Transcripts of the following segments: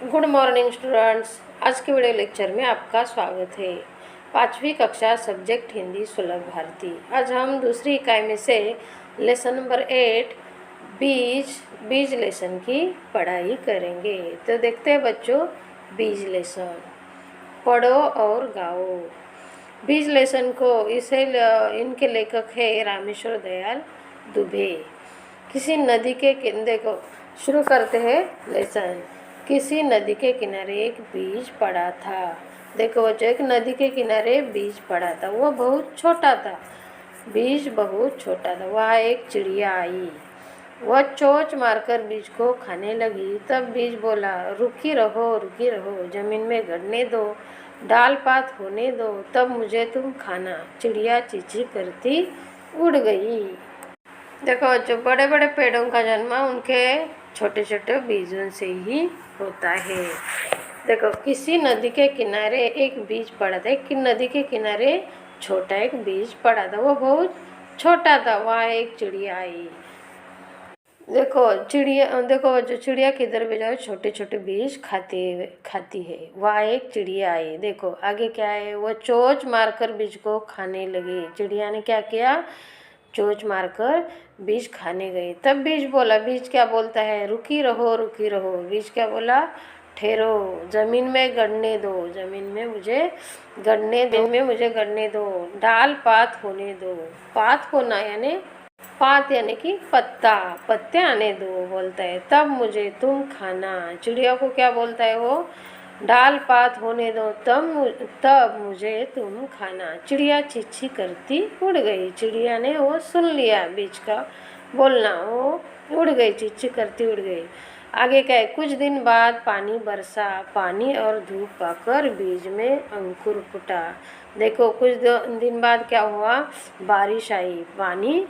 Good morning students. आज के video lecture में आपका स्वागत है। 5वीं कक्षा सब्जेक्ट हिंदी सुलभ भारती। आज हम दूसरी इकाई में से लेसन नंबर 8 बीज लेसन की पढ़ाई करेंगे। तो देखते हैं बच्चों, बीज लेसन पढ़ो और गाओ। बीज लेसन को इनके लेखक है रामेश्वर दयाल दुबे। किसी नदी के देखो शुरू करते हैं लेसन। किसी नदी के किनारे एक बीज पड़ा था। देखो बच्चों, एक नदी के किनारे बीज पड़ा था। वो बहुत छोटा था, बीज बहुत छोटा था। वहाँ एक चिड़िया आई। वह चोंच मारकर बीज को खाने लगी। तब बीज बोला, रुकी रहो, जमीन में गड़ने दो, डाल पात होने दो, तब मुझे तुम खाना। चिड़िया चींची करती उड़ गई। देखो, जो बड़े बड़े पेड़ों का जन्म उनके छोटे छोटे बीजों से ही होता है। देखो, किसी नदी के किनारे एक बीज पड़ा था। एक नदी के किनारे छोटा एक बीज पड़ा था। वो बहुत छोटा था। वहाँ एक चिड़िया आई। देखो जो चिड़िया किधर भी जाओ छोटे छोटे बीज खाती है। वहाँ एक चिड़िया आई। देखो आगे क्या है, वो चोंच मारकर बीज को खाने लगी। चिड़िया ने क्या किया, चोंच मारकर बीज खाने गई। तब बीज बोला, बीज क्या बोलता है, रुकी रहो। बीज क्या बोला, ठहरो, जमीन में गड़ने दो, जमीन में मुझे गड़ने दो, डाल पात होने दो। पात होना यानी पात यानी कि पत्ते आने दो बोलता है। तब मुझे तुम खाना। चिड़िया को क्या बोलता है वो, डाल पात होने दो, तब मुझे तुम खाना। चिड़िया चींची करती उड़ गई। चिड़िया ने वो सुन लिया बीज का बोलना, वो उड़ गई, चींची करती उड़ गई। आगे क्या है, कुछ दिन बाद पानी बरसा। पानी और धूप पाकर बीज में अंकुर फूटा। देखो कुछ दिन बाद क्या हुआ, बारिश आई, पानी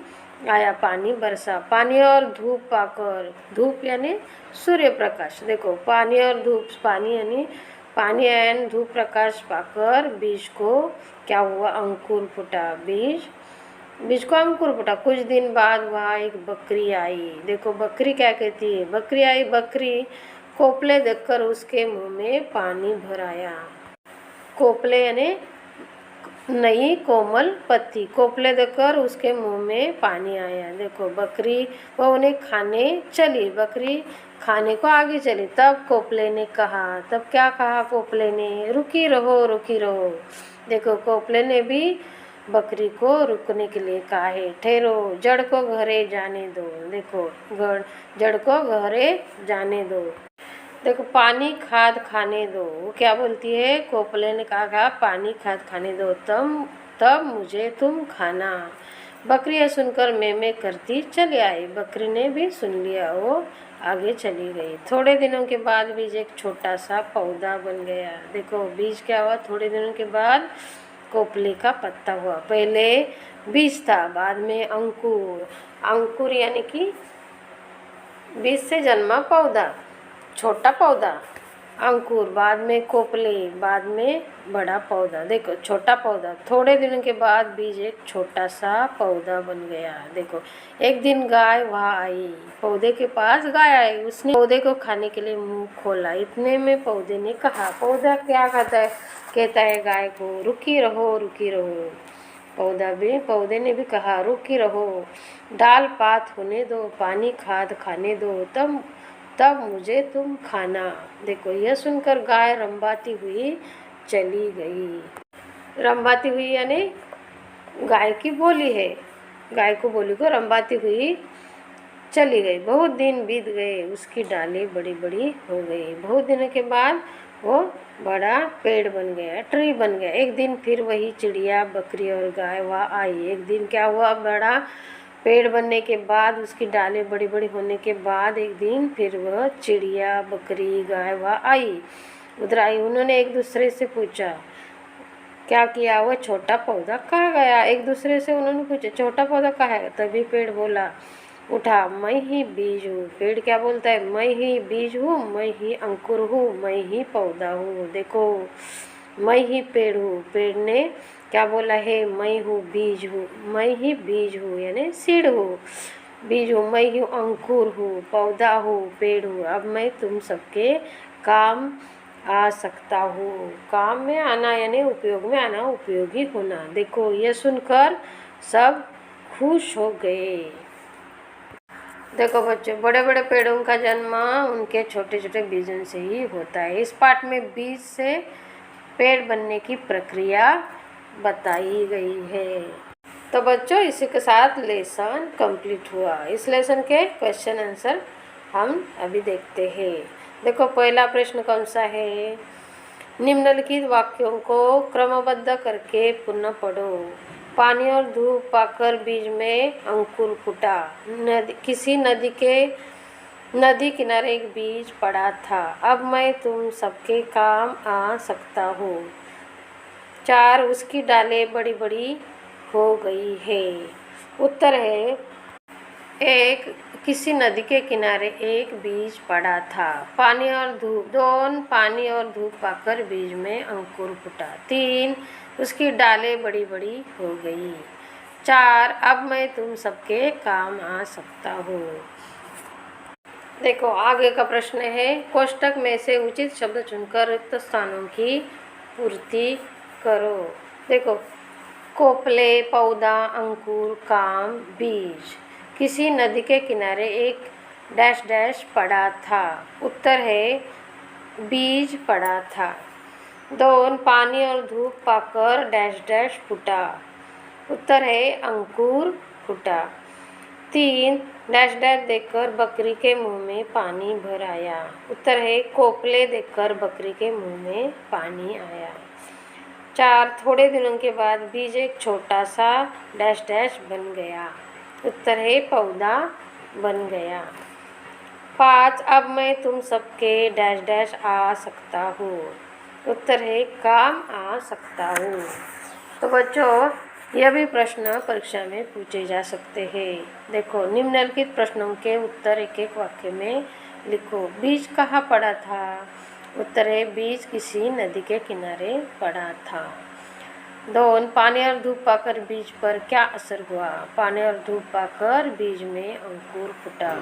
आया, पानी बरसा। पानी और धूप पाकर, धूप यानी सूर्य प्रकाश। देखो पानी और धूप, पानी यानी पानी एंड धूप प्रकाश पाकर बीज को क्या हुआ, अंकुर फूटा। बीज को अंकुर फूटा। कुछ दिन बाद वहाँ एक बकरी आई। देखो बकरी क्या कहती है, बकरी आई। बकरी कोपले देखकर उसके मुंह में पानी भर आया। कोपले यानी नई कोमल पत्ती। कोपले देखकर उसके मुंह में पानी आया। देखो बकरी वो उन्हें खाने चली। बकरी खाने को आगे चली। तब कोपले ने कहा, तब क्या कहा कोपले ने, रुकी रहो। देखो कोपले ने भी बकरी को रुकने के लिए कहा है। ठहरो, जड़ को घरे जाने दो। देखो जड़ को घरे जाने दो। देखो पानी खाद खाने दो। वो क्या बोलती है, कोपले ने कहा पानी खाद खाने दो, तब मुझे तुम खाना। बकरी यह सुनकर मैं करती चली आई। बकरी ने भी सुन लिया, वो आगे चली गई। थोड़े दिनों के बाद बीज एक छोटा सा पौधा बन गया। देखो बीज क्या हुआ, थोड़े दिनों के बाद कोपले का पत्ता हुआ। पहले बीज था, बाद में अंकुर यानी कि बीज से जन्मा पौधा, छोटा पौधा अंकुर, बाद में कोपले, बाद में बड़ा पौधा। देखो छोटा पौधा, थोड़े दिनों के बाद बीज एक छोटा सा पौधा बन गया। देखो एक दिन गाय वहाँ आई। पौधे के पास गाय आई। उसने पौधे को खाने के लिए मुंह खोला। इतने में पौधे ने कहा, पौधा क्या कहता है गाय को, रुकी रहो। पौधे ने भी कहा, रुकी रहो, डाल पात होने दो, पानी खाद खाने दो, तब मुझे तुम खाना। देखो यह सुनकर गाय रंबाती हुई चली गई। रंबाती हुई यानी गाय की बोली है। गाय को बोली को रंबाती हुई चली गई। बहुत दिन बीत गए, उसकी डालें बड़ी बड़ी हो गई। बहुत दिनों के बाद वो बड़ा पेड़ बन गया, ट्री बन गया। एक दिन फिर वही चिड़िया, बकरी और गाय वहाँ आई। एक दिन क्या हुआ, बड़ा पेड़ बनने के बाद, उसकी डालें बड़ी बड़ी होने के बाद एक दिन फिर वह चिड़िया, बकरी, गाय वहाँ आई, उधर आई। उन्होंने एक दूसरे से पूछा, क्या किया, वह छोटा पौधा कहाँ गया। एक दूसरे से उन्होंने पूछा, छोटा पौधा कहाँ है। तभी पेड़ बोला, उठा, मैं ही बीज हूँ। पेड़ क्या बोलता है, मैं ही बीज हूँ, मैं ही अंकुर हूँ, मैं ही पौधा हूँ। देखो मैं ही पेड़ हूँ। पेड़ ने क्या बोला है, मैं हूँ बीज हूँ, मैं ही बीज हूँ यानी सीड हूँ, बीज हूँ, मैं ही अंकुर हूँ, पौधा हूँ, पेड़ हूँ। अब मैं तुम सबके काम आ सकता हूँ। काम में आना यानी उपयोग में आना, उपयोगी होना। देखो ये सुनकर सब खुश हो गए। देखो बच्चों, बड़े बड़े पेड़ों का जन्म उनके छोटे छोटे बीजों से ही होता है। इस पाठ में बीज से पेड़ बनने की प्रक्रिया बताई गई है। तो बच्चों, इसी के साथ लेसन कंप्लीट हुआ। इस लेसन के क्वेश्चन आंसर हम अभी देखते हैं। देखो पहला प्रश्न कौन सा है? निम्नलिखित वाक्यों को क्रमबद्ध करके पुनः पढ़ो। पानी और धूप पाकर बीज में अंकुर फूटा। किसी नदी किनारे एक बीज पड़ा था। अब मैं तुम सबके काम आ सकता हूँ। 4 उसकी डालें बड़ी बड़ी हो गई है। उत्तर है 1 किसी नदी के किनारे एक बीज पड़ा था। पानी और धूप। 2 पानी और धूप पाकर बीज में अंकुर फूटा। 3 उसकी डालें बड़ी बड़ी हो गई। 4 अब मैं तुम सबके काम आ सकता हूँ। देखो आगे का प्रश्न है, कोष्टक में से उचित शब्द चुनकर रिक्त स्थानों की पूर्ति करो। देखो कोपले, पौधा, अंकुर, काम, बीज। किसी नदी के किनारे एक डैश डैश पड़ा था। उत्तर है बीज पड़ा था। 2 पानी और धूप पाकर डैश डैश फूटा। उत्तर है अंकुर फूटा। 3 डैश डैश देखकर बकरी के मुंह में पानी भर आया। उत्तर है कोपले देखकर बकरी के मुंह में पानी आया। 4 थोड़े दिनों के बाद बीज एक छोटा सा डैश डैश बन गया। उत्तर है पौधा बन गया। 5 अब मैं तुम सबके डैश डैश आ सकता हूँ। उत्तर है काम आ सकता हूँ। तो बच्चों, यह भी प्रश्न परीक्षा में पूछे जा सकते हैं। देखो निम्नलिखित प्रश्नों के उत्तर एक एक वाक्य में लिखो। बीज कहाँ पड़ा था? उत्तर है बीज किसी नदी के किनारे पड़ा था। 2 पानी और धूप पाकर बीज पर क्या असर हुआ? पानी और धूप पाकर बीज में अंकुर फूटा।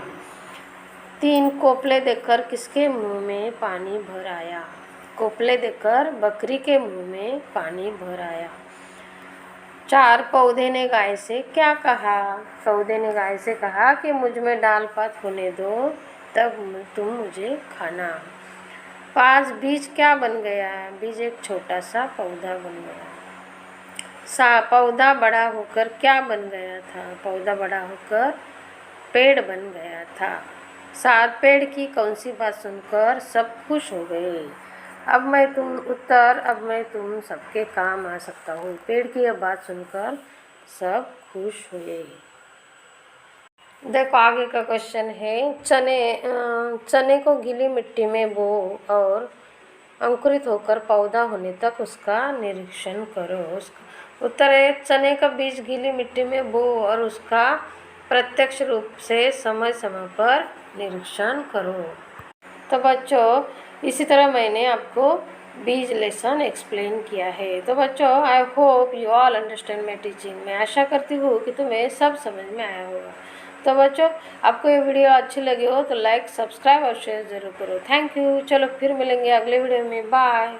3 कोपले देखकर किसके मुंह में पानी भर आया? कोपले देखकर बकरी के मुंह में पानी भर आया। 4 पौधे ने गाय से क्या कहा? पौधे ने गाय से कहा कि मुझ में डाल पात होने दो, तब तुम मुझे खाना। 5 बीज क्या बन गया? बीज एक छोटा सा पौधा बन गया। पौधा बड़ा होकर क्या बन गया था? पौधा बड़ा होकर पेड़ बन गया था। 7 पेड़ की कौन सी बात सुनकर सब खुश हो गए? अब मैं तुम सबके काम आ सकता हूँ। पेड़ की यह बात सुनकर सब खुश हुए। देखो आगे का क्वेश्चन है, चने को गीली मिट्टी में बो और अंकुरित होकर पौधा होने तक उसका निरीक्षण करो। उत्तर है चने का बीज गीली मिट्टी में बो और उसका प्रत्यक्ष रूप से समय समय पर निरीक्षण करो। तो बच्चों, इसी तरह मैंने आपको बीज लेसन एक्सप्लेन किया है। तो बच्चों, I hope you all understand my teaching. मैं आशा करती हूँ कि तुम्हें सब समझ में आया होगा। तो बच्चों, आपको ये वीडियो अच्छी लगी हो तो लाइक, सब्सक्राइब और शेयर ज़रूर करो। Thank you. चलो फिर मिलेंगे अगले वीडियो में। बाय।